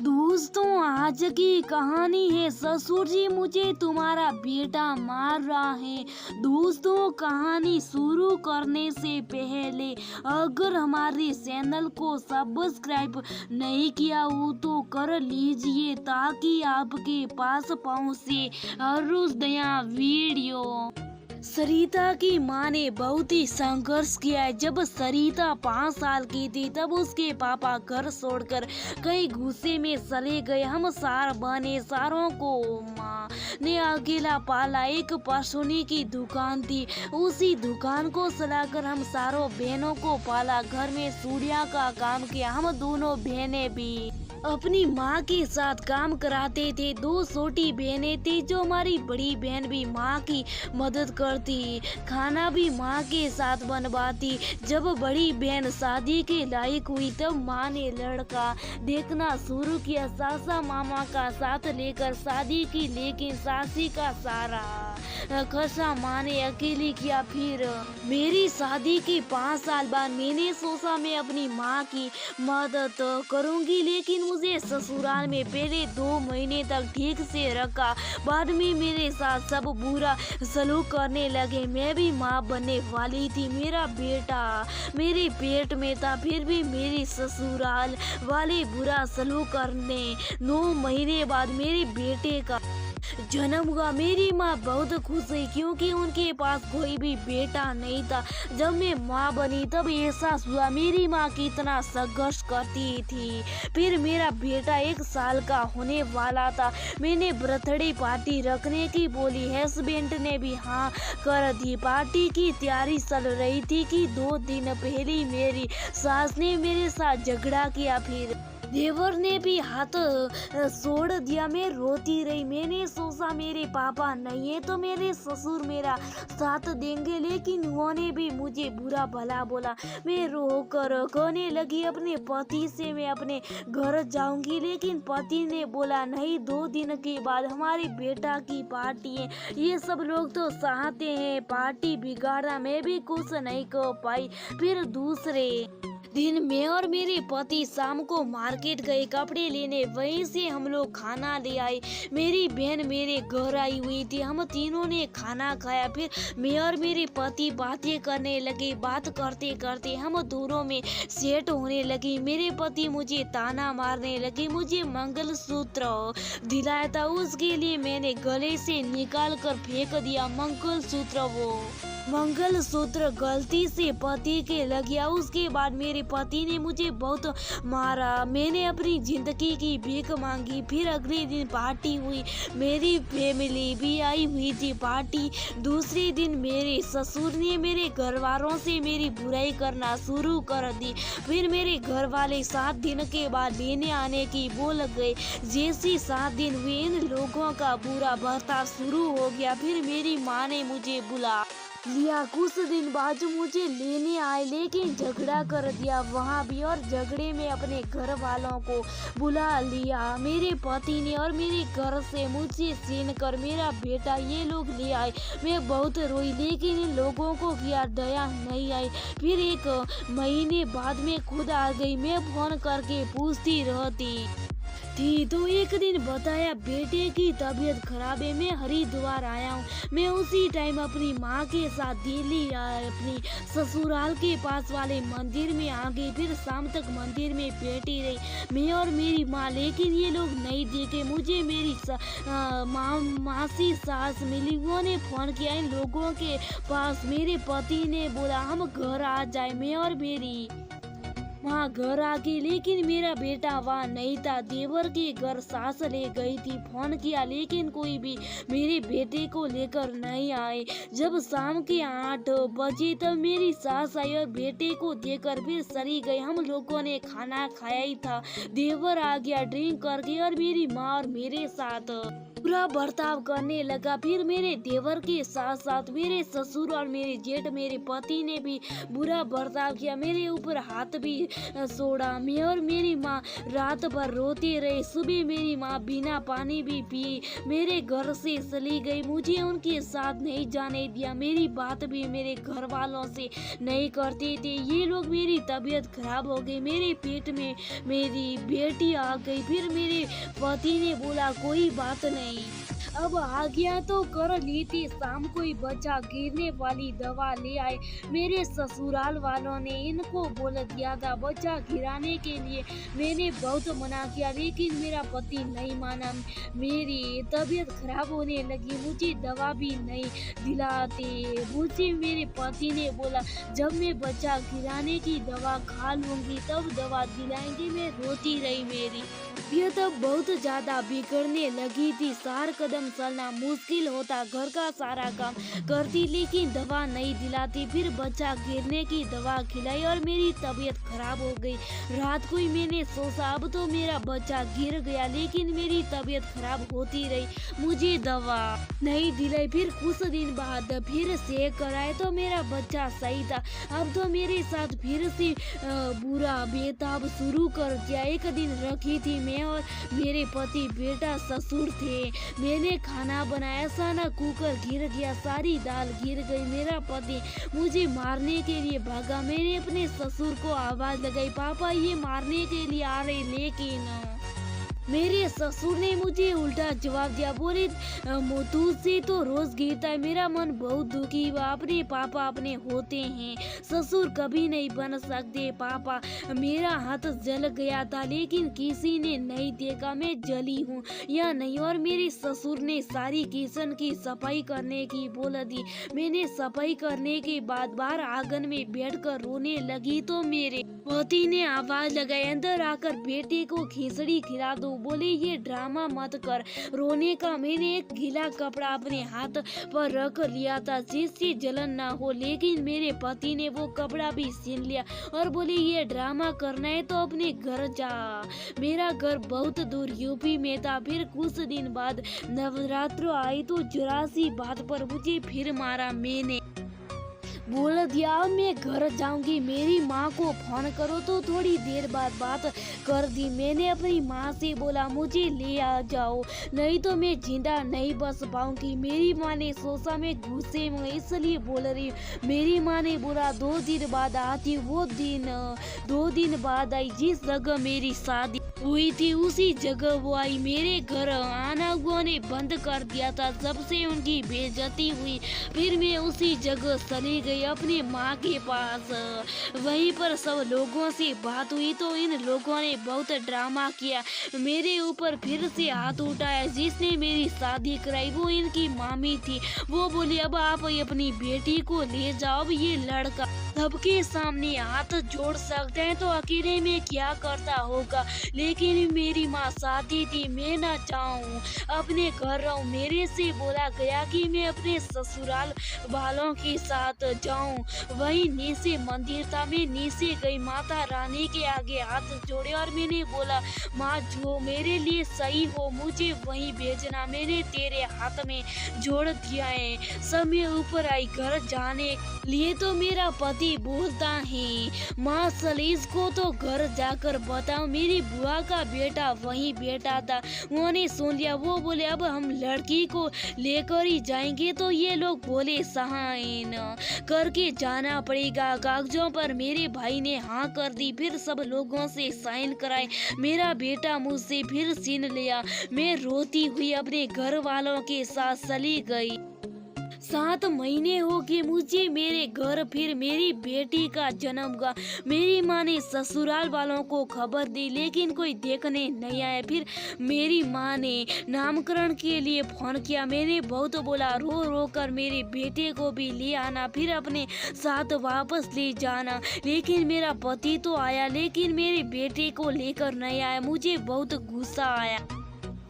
दोस्तों, आज की कहानी है ससुर जी मुझे तुम्हारा बेटा मार रहा है। दोस्तों, कहानी शुरू करने से पहले अगर हमारे चैनल को सब्सक्राइब नहीं किया हो तो कर लीजिए ताकि आपके पास पहुंचे हर रोज नया वीडियो। सरिता की माँ ने बहुत ही संघर्ष किया है। जब सरिता 5 साल की थी तब उसके पापा घर छोड़कर कई गुस्से में चले गए। हम सार बने, सारों को माँ ने अकेला पाला। एक परचूनी की दुकान थी, उसी दुकान को चलाकर हम सारों बहनों को पाला। घर में सूर्या का काम किया। हम दोनों बहनें भी अपनी माँ के साथ काम कराते थे। 2 छोटी बहनें थी जो हमारी बड़ी बहन भी माँ की मदद करती, खाना भी माँ के साथ बनवाती। जब बड़ी बहन शादी के लायक हुई तब माँ ने लड़का देखना शुरू किया। सासा मामा का साथ लेकर शादी की, लेकिन सासी का सारा खर्चा माँ ने अकेली किया। फिर मेरी शादी के 5 साल बाद मैंने सोचा मैं अपनी माँ की मदद करूंगी, लेकिन मुझे ससुराल में पहले 2 महीने तक ठीक से रखा। बाद में मेरे साथ सब बुरा सलूक करने लगे। मैं भी माँ बनने वाली थी, मेरा बेटा मेरे पेट में था, फिर भी मेरी ससुराल वाले बुरा सलूक करने 9 महीने बाद मेरे बेटे का जन्म हुआ। मेरी माँ बहुत खुश हुई क्योंकि उनके पास कोई भी बेटा नहीं था। जब मैं माँ बनी तब एहसास हुआ मेरी माँ कितना संघर्ष करती थी। फिर मेरा बेटा 1 साल का होने वाला था। मैंने बर्थडे पार्टी रखने की बोली, हस्बैंड ने भी हाँ कर दी। पार्टी की तैयारी चल रही थी कि 2 दिन पहले मेरी सास ने मेरे साथ झगड़ा किया। फिर देवर ने भी हाथ छोड़ दिया। मैं रोती रही। मैंने सोचा मेरे पापा नहीं है तो मेरे ससुर मेरा साथ देंगे, लेकिन उन्होंने भी मुझे बुरा भला बोला। मैं रोकर कहने लगी अपने पति से मैं अपने घर जाऊंगी, लेकिन पति ने बोला नहीं, 2 दिन के बाद हमारे बेटा की पार्टी है। ये सब लोग तो चाहते हैं पार्टी बिगाड़ना। मैं भी कुछ नहीं कह पाई। फिर दूसरे दिन मैं और मेरे पति शाम को मार्केट गए कपड़े लेने। वहीं से हम लोग खाना ले आए। मेरी बहन मेरे घर आई हुई थी। हम तीनों ने खाना खाया। फिर मैं और मेरे पति बातें करने लगे। बात करते करते हम दोनों में सेट होने लगी। मेरे पति मुझे ताना मारने लगे। मुझे मंगलसूत्र दिलाया था, उसके लिए मैंने गले से निकाल कर फेंक दिया। मंगलसूत्र गलती से पति के लग गया। उसके बाद मेरे पति ने मुझे बहुत मारा। मैंने अपनी जिंदगी की भीख मांगी। फिर अगले दिन पार्टी हुई। मेरी फैमिली भी आई हुई थी। पार्टी दूसरे दिन मेरे ससुर ने मेरे घर वालों से मेरी बुराई करना शुरू कर दी। फिर मेरे घर वाले 7 दिन के बाद लेने आने की बोल गए। जैसे 7 दिन हुए इन लोगों का बुरा बर्ताव शुरू हो गया। फिर मेरी माँ ने मुझे बुला लिया। कुछ दिन बाद मुझे लेने आए, लेकिन झगड़ा कर दिया वहाँ भी, और झगड़े में अपने घर वालों को बुला लिया। मेरे पति ने और मेरे घर से मुझे छीन कर मेरा बेटा ये लोग ले आए। मैं बहुत रोई, लेकिन इन लोगों को क्या दया नहीं आई। फिर 1 महीने बाद में खुद आ गई। मैं फोन करके पूछती रहती थी तो एक दिन बताया बेटे की तबीयत खराब है, मैं हरिद्वार आया हूँ। मैं उसी टाइम अपनी माँ के साथ दिल्ली अपनी ससुराल के पास वाले मंदिर में आ गई। फिर शाम तक मंदिर में बैठी रही मैं और मेरी माँ, लेकिन ये लोग नहीं दिखे। मुझे मेरी मासी सास मिली। उन्होंने फोन किया इन लोगों के पास। मेरे पति ने बोला हम घर आ जाए। मैं और मेरी वहाँ घर आ गई, लेकिन मेरा बेटा वहाँ नहीं था। देवर के घर सास ले गई थी। फोन किया लेकिन कोई भी मेरे बेटे को लेकर नहीं आए। जब शाम के 8 बजे तब मेरी सास आई और बेटे को देकर फिर चली गई। हम लोगों ने खाना खाया ही था। देवर आ गया ड्रिंक करके और मेरी माँ और मेरे साथ बुरा बर्ताव करने लगा। फिर मेरे देवर के साथ साथ मेरे ससुर और मेरे जेठ मेरे पति ने भी बुरा बर्ताव किया, मेरे ऊपर हाथ भी छोड़ा। मैं और मेरी माँ रात भर रोते रहे। सुबह मेरी माँ बिना पानी भी पिए मेरे घर से चली गई, मुझे उनके साथ नहीं जाने दिया। मेरी बात भी मेरे घर वालों से नहीं करते थे। ये लोग मेरी तबीयत खराब हो गई, मेरे पेट में मेरी बेटी आ गई। फिर मेरे पति ने बोला कोई बात नहीं, अब आ गया तो कर लेते। शाम को ही बच्चा गिरने वाली दवा ले आए। मेरे ससुराल वालों ने इनको बोल दिया था बच्चा गिराने के लिए। मैंने बहुत मना किया लेकिन मेरा पति नहीं माना। मेरी तबीयत खराब होने लगी, मुझे दवा भी नहीं दिलाते। मुझे मेरे पति ने बोला जब मैं बच्चा गिराने की दवा खा लूंगी तब दवा दिलाएंगे। मैं रोती रही। मेरी तबीयत अब बहुत ज्यादा बिगड़ने लगी थी। 4 कदम चलना मुश्किल होता, घर का सारा काम करती लेकिन दवा नहीं दिलाती। फिर बच्चा गिरने की दवा खिलाई और मेरी तबीयत खराब हो गई। रात को ही मैंने सोचा अब तो मेरा बच्चा गिर गया, लेकिन मेरी तबीयत खराब होती रही, मुझे दवा नहीं दिलाई। फिर कुछ दिन बाद फिर चेक कराए तो मेरा बच्चा सही था। अब तो मेरे साथ फिर से बुरा बेताब शुरू कर दिया। एक दिन रखी थी मैं और मेरे पति बेटा ससुर थे। मैंने खाना बनाया, साना कुकर गिर गया, सारी दाल गिर गई। मेरा पति मुझे मारने के लिए भागा। मैंने अपने ससुर को आवाज लगाई पापा ये मारने के लिए आ रहे, लेकिन मेरे ससुर ने मुझे उल्टा जवाब दिया, बोले तुझसे तो रोज गिरता है। मेरा मन बहुत दुखी हुआ। अपने पापा अपने होते हैं, ससुर कभी नहीं बन सकते। पापा मेरा हाथ जल गया था लेकिन किसी ने नहीं देखा मैं जली हूँ या नहीं। और मेरे ससुर ने सारी किचन की सफाई करने की बोल दी। मैंने सफाई करने के बाद बाहर आंगन में बैठकर रोने लगी तो मेरे पति ने आवाज लगाई अंदर आकर बेटे को खिचड़ी खिला दो। बोले ये ड्रामा मत कर रोने का। मैंने एक गीला कपड़ा अपने हाथ पर रख लिया था जिससे जलन ना हो, लेकिन मेरे पति ने वो कपड़ा भी छीन लिया और बोले ये ड्रामा करना है तो अपने घर जा। मेरा घर बहुत दूर यूपी में था। फिर कुछ दिन बाद नवरात्र आई तो जरा सी बात पर मुझे फिर मारा। मैंने बोल दिया मैं घर जाऊंगी, मेरी माँ को फोन करो तो थोड़ी देर बाद बात कर दी। मैंने अपनी माँ से बोला मुझे ले आ जाओ नहीं तो मैं जिंदा नहीं बच पाऊंगी। मेरी माँ ने सोचा मैं गुस्से में इसलिए बोल रही। मेरी माँ ने बोला 2 दिन बाद आती। वो दिन 2 दिन बाद आई। जिस जगह मेरी शादी हुई थी उसी जगह वो आई। मेरे घर आना उन्होंने बंद कर दिया था जब से उनकी बेइज्जती हुई। फिर मैं उसी जगह चली गई अपनी माँ के पास। वहीं पर सब लोगों से बात हुई तो इन लोगों ने बहुत ड्रामा किया, मेरे ऊपर फिर से हाथ उठाया। जिसने मेरी शादी कराई वो इनकी मामी थी। वो बोली अब आप अपनी बेटी को ले जाओ, अब ये लड़का सबके सामने हाथ जोड़ सकते हैं तो अकेले में क्या करता होगा। लेकिन मेरी माँ शादी थी, मैं ना चाहूँ अपने घर रहूं। मेरे से बोला गया कि मैं अपने ससुराल वालों के साथ जाऊं। वही नीचे मंदिर था, मैं नीचे गई, माता रानी के आगे हाथ जोड़े और मैंने बोला माँ जो मेरे लिए सही हो मुझे वहीं भेजना। मैंने तेरे हाथ में जोड़ दिया है। सब मैं ऊपर आई घर जाने लिए तो मेरा पति बोलता है माँ सलीस को तो घर जाकर बताओ। मेरी बुआ का बेटा वहीं बैठा था, उन्होंने सुन लिया। वो बोले अब हम लड़की को लेकर ही जाएंगे तो ये लोग बोले साइन करके जाना पड़ेगा। कागजों पर मेरे भाई ने हाँ कर दी। फिर सब लोगों से साइन कराए। मेरा बेटा मुझसे फिर छीन लिया। मैं रोती हुई अपने घर वालों के साथ चली गई। 7 महीने हो गए मुझे मेरे घर। फिर मेरी बेटी का जन्म हुआ। मेरी माँ ने ससुराल वालों को खबर दी लेकिन कोई देखने नहीं आया। फिर मेरी माँ ने नामकरण के लिए फोन किया। मैंने बहुत बोला रो रो कर मेरे बेटे को भी ले आना, फिर अपने साथ वापस ले जाना। लेकिन मेरा पति तो आया लेकिन मेरे बेटे को लेकर नहीं आया। मुझे बहुत गुस्सा आया।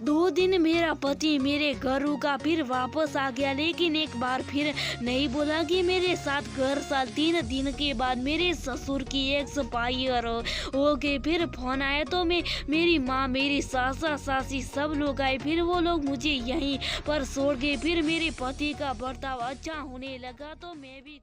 2 दिन मेरा पति मेरे घर रुका, फिर वापस आ गया, लेकिन एक बार फिर नहीं बोला कि मेरे साथ घर साल। 3 दिन के बाद मेरे ससुर की एक्सपायर हो गए। फिर फोन आया तो मेरी माँ, मेरी सासा सासी सब लोग आए। फिर वो लोग मुझे यहीं पर छोड़ गए। फिर मेरे पति का बर्ताव अच्छा होने लगा तो मैं भी